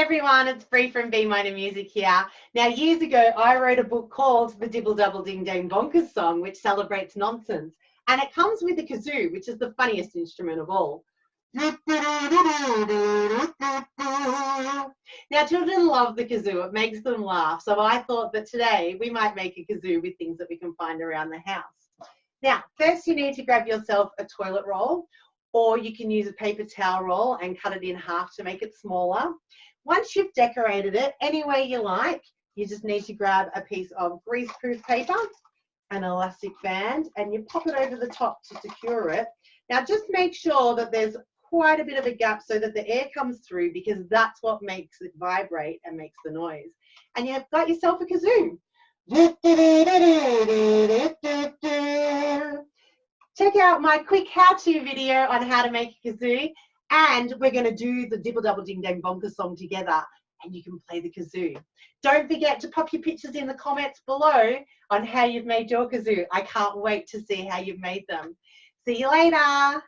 everyone, it's Bree from Be Minor Music here. Now, years ago, I wrote a book called The Dibble Dabble Ding Dang Bonkers Song, which celebrates nonsense. And it comes with a kazoo, which is the funniest instrument of all. Now, children love the kazoo. It makes them laugh. So I thought that today we might make a kazoo with things that we can find around the house. Now, first you need to grab yourself a toilet roll, or you can use a paper towel roll and cut it in half to make it smaller. Once you've decorated it any way you like, you just need to grab a piece of greaseproof paper, an elastic band, and you pop it over the top to secure it. Now just make sure that there's quite a bit of a gap so that the air comes through, because that's what makes it vibrate and makes the noise. And you've got yourself a kazoo. Check out my quick how-to video on how to make a kazoo, and we're going to do the Dibble Dabble Ding Dang Bonkers song together, and you can play the kazoo. Don't forget to pop your pictures in the comments below on how you've made your kazoo. I can't wait to see how you've made them. See you later.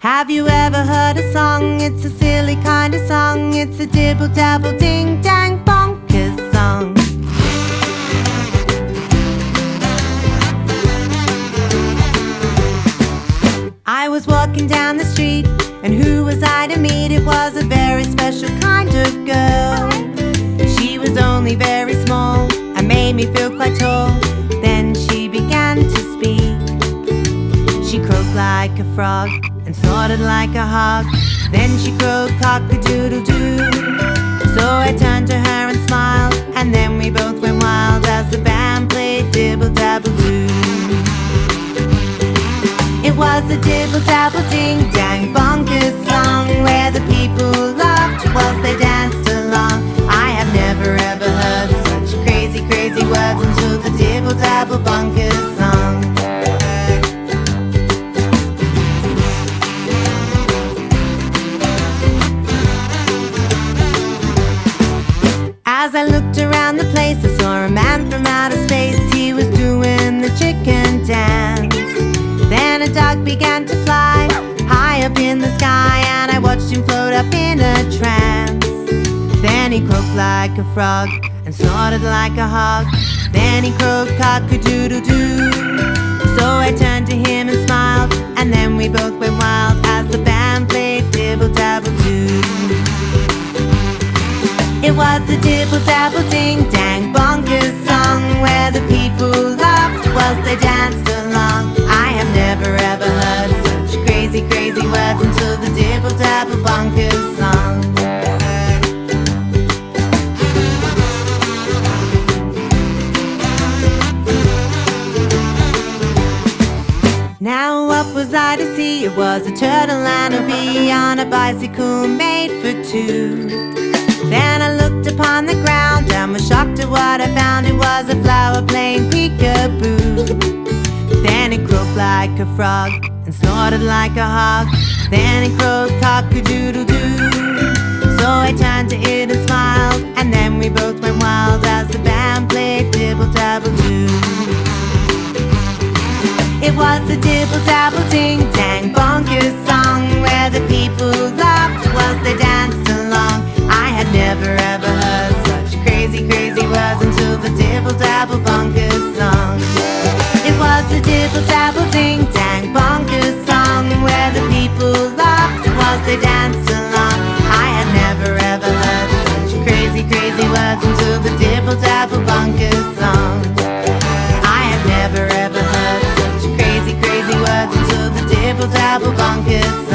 Have you ever heard a song? It's a silly kind of song. It's a dibble dabble ding dang bonkers song. I was walking down the street, and who was I to meet? It was a very special kind of girl. She was only very small and made me feel quite tall. Then she began to speak. She croaked like a frog and snorted like a hog. Then she crowed cock-a-doodle-doo. So I turned to her and smiled, and then we both went wild as the band played Dibble-Dabble-Doo. It was a dibble-dabble-ding-dang bonkers song, where the people laughed whilst they danced along. I have never ever heard such crazy, crazy words until the dibble-dabble bonkers song. As I looked around the place, I saw a man from outer space. He was doing the chicken dance. Then a dog began to fly high up in the sky, and I watched him float up in a trance. Then he croaked like a frog and snorted like a hog. Then he croaked cock-a-doodle-doo. So I turned to him and smiled, and then we both went wild as the band played Dibble-Dabble-Doo. It was a dibble-dabble-ding-dang bonkers song, where the people laughed whilst they danced along. I have never ever heard such crazy, crazy words until the dibble-dabble bonkers song. Now what was I to see? It was a turtle and a bee on a bicycle made for two. Then I looked upon the ground and was shocked at what I found. It was a flower playing peekaboo. Then it croaked like a frog and snorted like a hog. Then it croaked cock-a-doodle-doo. So I turned to it and smiled, and then we both went wild as the band played Dibble-Dabble-Doo. It was a dibble-dabble-ding-dang bonkers song, where the people laughed whilst they danced along. I had never ever heard such crazy, crazy words until the Dibble Dabble Bonkers song. It was the Dibble Dabble travel bonkers.